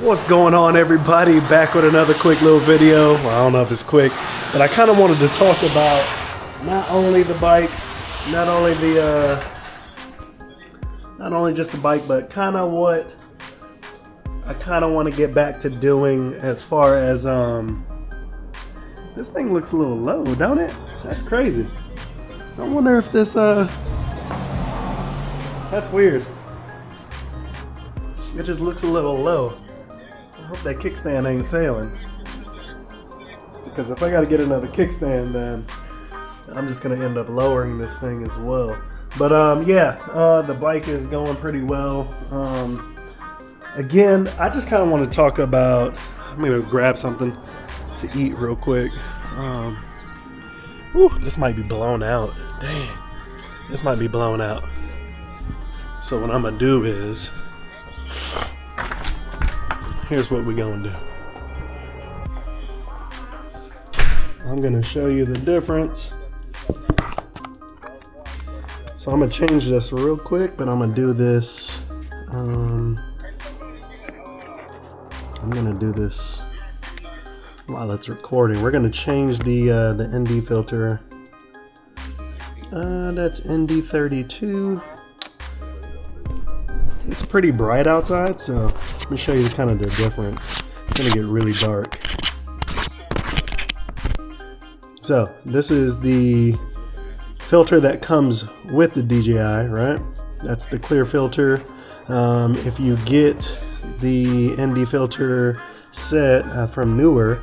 What's going on, everybody? Back with another quick little video. Well, I don't know if it's quick, but I kind of wanted to talk about not only the bike, not only just the bike, but kind of what I kind of want to get back to doing as far as this thing looks a little low, don't it? That's crazy. I wonder if this that's weird. It just looks a little low. I hope that kickstand ain't failing, because if I gotta get another kickstand, then I'm just gonna end up lowering this thing as well. But yeah, the bike is going pretty well. Again, I just kind of want to talk about, I'm gonna grab something to eat real quick. This might be blown out. Dang, this might be blown out. So what I'm gonna do is, here's what we're gonna do. I'm gonna show you the difference. So I'm gonna change this real quick, but I'm gonna do this. I'm gonna do this while it's recording. We're gonna change the ND filter. That's ND32. It's pretty bright outside, so let me show you kind of the difference. It's gonna get really dark. So this is the filter that comes with the DJI, right? That's the clear filter. If you get the ND filter set from Newer,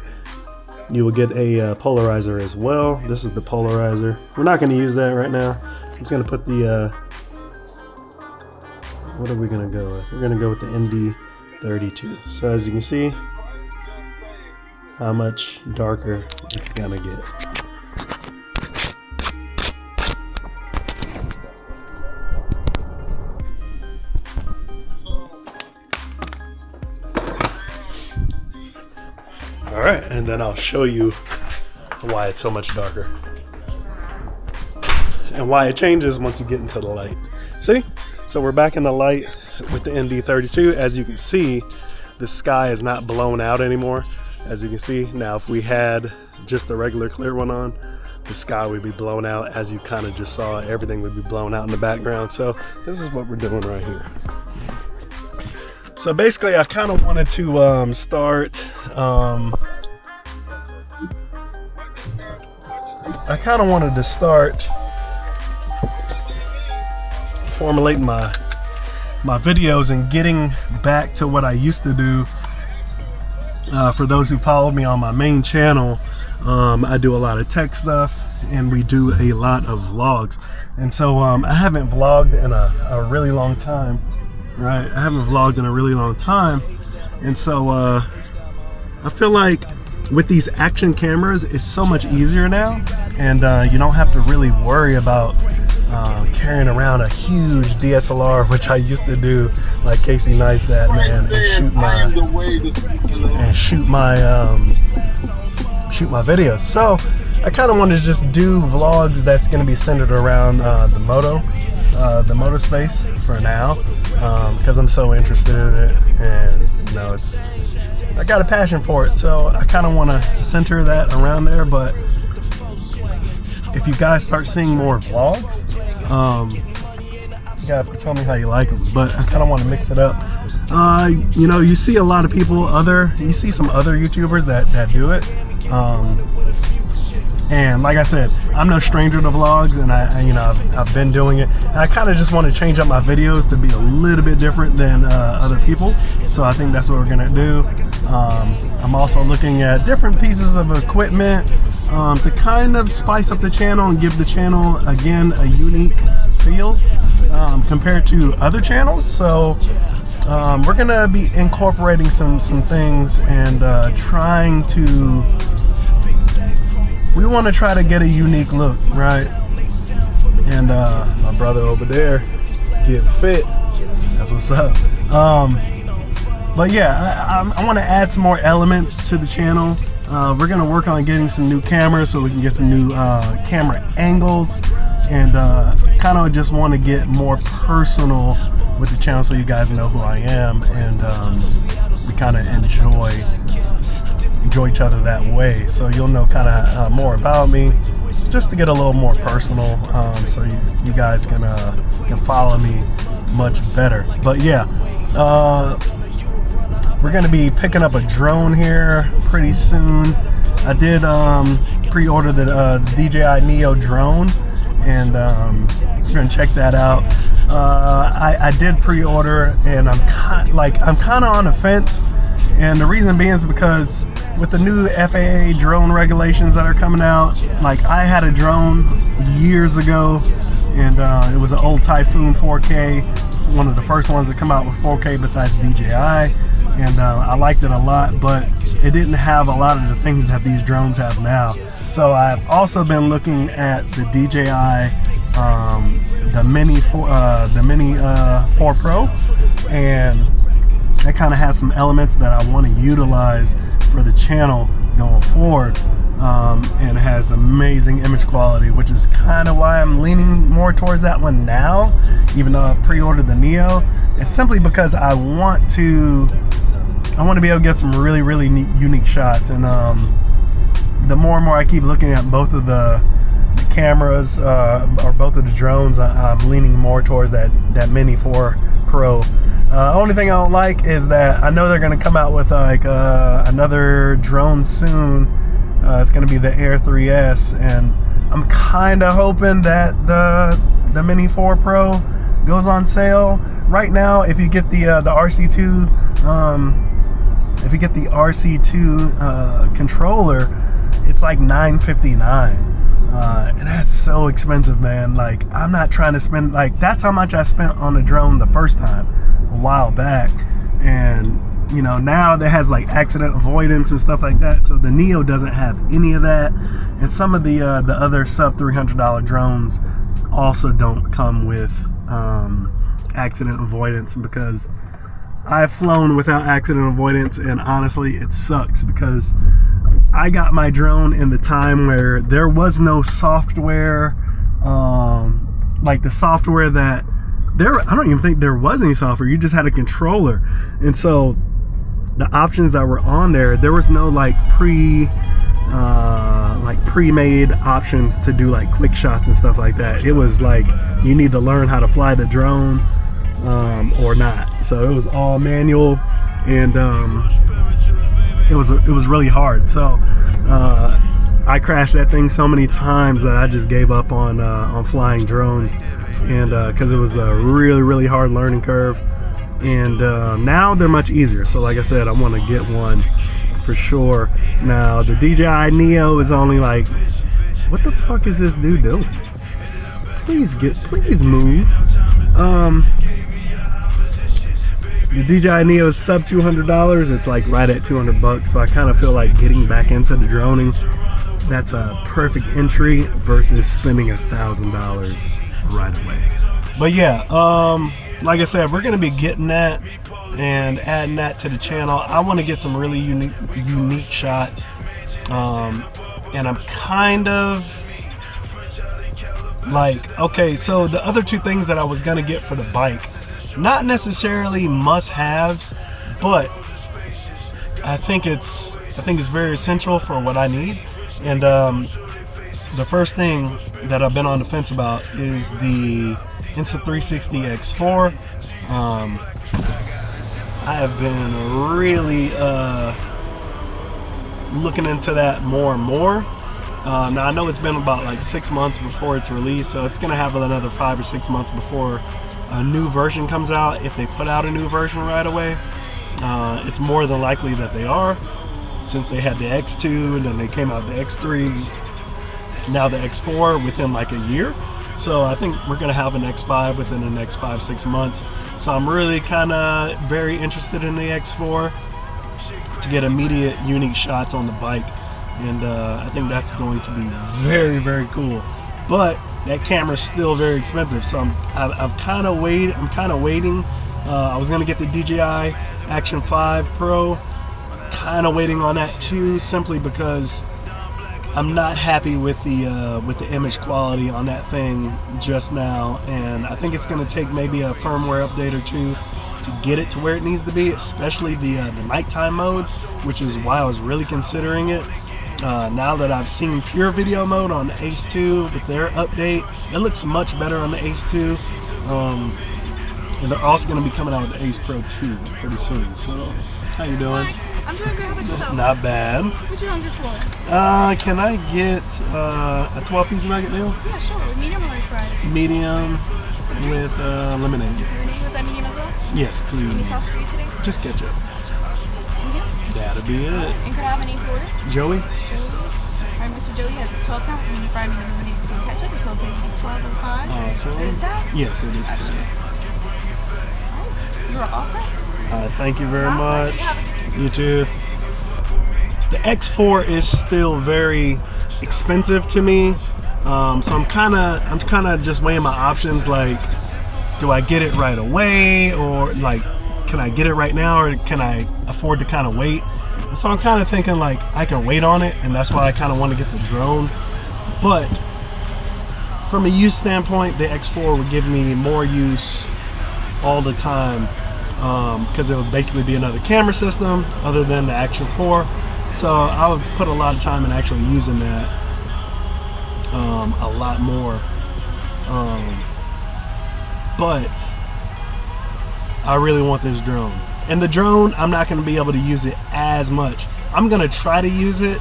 you will get a polarizer as well. This is the polarizer. We're not going to use that right now. I'm just going to put the what are we going to go with? We're going to go with the ND32. So as you can see, how much darker it's going to get. Alright, and then I'll show you why it's so much darker and why it changes once you get into the light. See? So we're back in the light with the ND32. As you can see, the sky is not blown out anymore. As you can see, now if we had just the regular clear one on, the sky would be blown out. As you kind of just saw, everything would be blown out in the background. So this is what we're doing right here. So basically, I kind of wanted to start. I kind of wanted to start formulating my videos and getting back to what I used to do. For those who follow me on my main channel, I do a lot of tech stuff, and we do a lot of vlogs. And so I haven't vlogged in a really long time. Right, I haven't vlogged in a really long time, and so I feel like with these action cameras, it's so much easier now, and you don't have to really worry about carrying around a huge DSLR, which I used to do, like Casey Neistat, man, and shoot my videos. So I kind of want to just do vlogs that's going to be centered around the moto space for now, because I'm so interested in it, and you know, I got a passion for it, so I kind of want to center that around there. But if you guys start seeing more vlogs, you have to tell me how you like them. But I kind of want to mix it up. You know, you see a lot of people, you see some other YouTubers that do it. And like I said, I'm no stranger to vlogs, and I've been doing it. And I kind of just want to change up my videos to be a little bit different than other people. So I think that's what we're gonna do. I'm also looking at different pieces of equipment to kind of spice up the channel and give the channel again a unique feel compared to other channels. So we're gonna be incorporating some things and trying to. We want to try to get a unique look, right? And my brother over there get fit. That's what's up. But yeah, I want to add some more elements to the channel. We're gonna work on getting some new cameras so we can get some new camera angles, and kind of just want to get more personal with the channel so you guys know who I am, and we kind of enjoy each other that way. So you'll know kind of more about me, just to get a little more personal, so you guys can follow me much better. But yeah, we're going to be picking up a drone here pretty soon. I did pre-order the DJI Neo drone, and we're going to check that out. I did pre-order, and I'm kind of on the fence, and the reason being is because with the new FAA drone regulations that are coming out, like I had a drone years ago, and it was an old Typhoon 4K, one of the first ones that come out with 4K besides DJI, and I liked it a lot, but it didn't have a lot of the things that these drones have now. So I've also been looking at the DJI the Mini 4 Pro, and that kind of has some elements that I want to utilize for the channel going forward, and it has amazing image quality, which is kind of why I'm leaning more towards that one now, even though I've pre-ordered the Neo. It's simply because I want to be able to get some really unique shots, and the more and more I keep looking at both of the cameras, or both of the drones, I'm leaning more towards that Mini 4 Pro. Only thing I don't like is that I know they're going to come out with like another drone soon. It's going to be the Air 3S, and I'm kind of hoping that the Mini 4 Pro goes on sale right now. If you get the RC2, if you get the RC2 controller, it's like $959. And that's so expensive, man. Like, I'm not trying to spend, like, that's how much I spent on a drone the first time a while back. And you know, now that has like accident avoidance and stuff like that, so the Neo doesn't have any of that, and some of the other sub $300 drones also don't come with accident avoidance, because I've flown without accident avoidance, and honestly it sucks, because I got my drone in the time where there was no software, like the software that I don't even think there was any software. You just had a controller, and so the options that were on there was no like pre-made options to do like quick shots and stuff like that. It was like you need to learn how to fly the drone or not. So it was all manual, and it was really hard. So I crashed that thing so many times that I just gave up on flying drones, and because it was a really hard learning curve. And now they're much easier. So like I said, I want to get one for sure. Now the DJI Neo is only like, what the fuck is this dude doing? Please move. The DJI Neo is sub $200. It's like right at $200. So I kind of feel like getting back into the droning, that's a perfect entry versus spending $1,000 right away. But yeah, like I said, we're going to be getting that and adding that to the channel. I want to get some really unique shots, and I'm kind of like, okay, so the other two things that I was going to get for the bike, not necessarily must-haves, but I think it's very essential for what I need. And the first thing that I've been on the fence about is the Insta360 X4. I have been really looking into that more and more. Now I know it's been about like 6 months before it's released, so it's gonna have another 5 or 6 months before a new version comes out. If they put out a new version right away, it's more than likely that they are, since they had the X2 and then they came out the X3, now the X4 within like a year. So I think we're gonna have an X5 within the next 5-6 months. So I'm really kind of very interested in the X4 to get immediate unique shots on the bike, and I think that's going to be very cool. But that camera's still very expensive, so I'm kind of waiting. I was gonna get the DJI Action 5 Pro, kind of waiting on that too, simply because I'm not happy with the image quality on that thing just now, and I think it's going to take maybe a firmware update or two to get it to where it needs to be, especially the nighttime mode, which is why I was really considering it. Now that I've seen pure video mode on the Ace 2 with their update, it looks much better on the Ace 2. And they're also going to be coming out with the Ace Pro 2 pretty soon. So, how you doing? Hi. I'm doing good. How about yourself? Not bad. What you hungry for? Can I get a 12-piece nugget meal? Yeah, sure. Medium or large fries? Medium with lemonade. Was that medium as well? Yes, please. Any sauce for you today? Just ketchup. Okay. That'll be it. And could I have a name for it? Joey? Joey. All right, Mr. Joey has a 12-pound medium fry, medium lemonade, and some ketchup. Your total is $12.05. Awesome. Is it tab? Yes, it is tab. You are all set. Thank you very much. Have a good You too. The X4 is still very expensive to me, so I'm kind of just weighing my options. Like, do I get it right away, or like, can I get it right now, or can I afford to kind of wait? And so I'm kind of thinking like I can wait on it, and that's why I kind of want to get the drone. But from a use standpoint, the X4 would give me more use all the time, because it would basically be another camera system other than the Action 4. So I would put a lot of time in actually using that a lot more. But I really want this drone. And the drone, I'm not going to be able to use it as much. I'm going to try to use it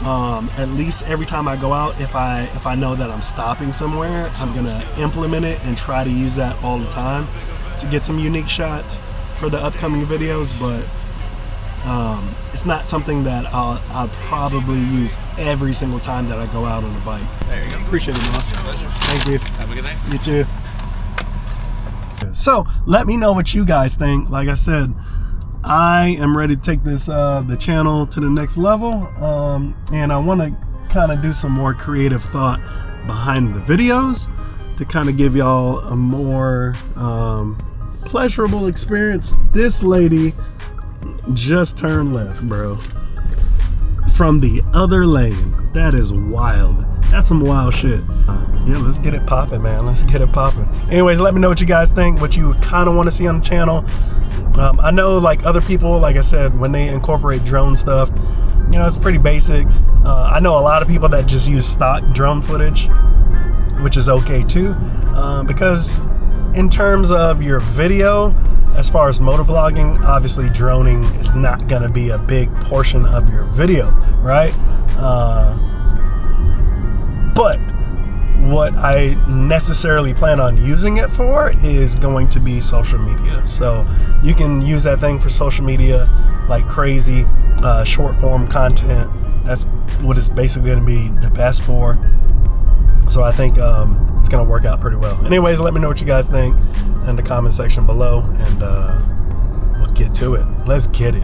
at least every time I go out. If I know that I'm stopping somewhere, I'm going to implement it and try to use that all the time to get some unique shots for the upcoming videos. But it's not something that I'll probably use every single time that I go out on a bike. There you go. Appreciate it, boss. Pleasure. Thank you. Have a good night. You too. So let me know what you guys think. Like I said, I am ready to take this the channel to the next level, and I want to kind of do some more creative thought behind the videos to kind of give y'all a more pleasurable experience. This lady just turned left, bro, from the other lane. That is wild. That's some wild shit. Yeah, let's get it popping, man. Let's get it popping. Anyways, let me know what you guys think, what you kind of want to see on the channel. I know, like, other people, like I said, when they incorporate drone stuff, you know, it's pretty basic. I know a lot of people that just use stock drone footage, which is okay too, because in terms of your video, as far as motovlogging, obviously droning is not going to be a big portion of your video, right? But what I necessarily plan on using it for is going to be social media. So you can use that thing for social media like crazy, short form content. That's what it's basically going to be the best for. So I think it's going to work out pretty well. Anyways, let me know what you guys think in the comment section below, and we'll get to it. Let's get it.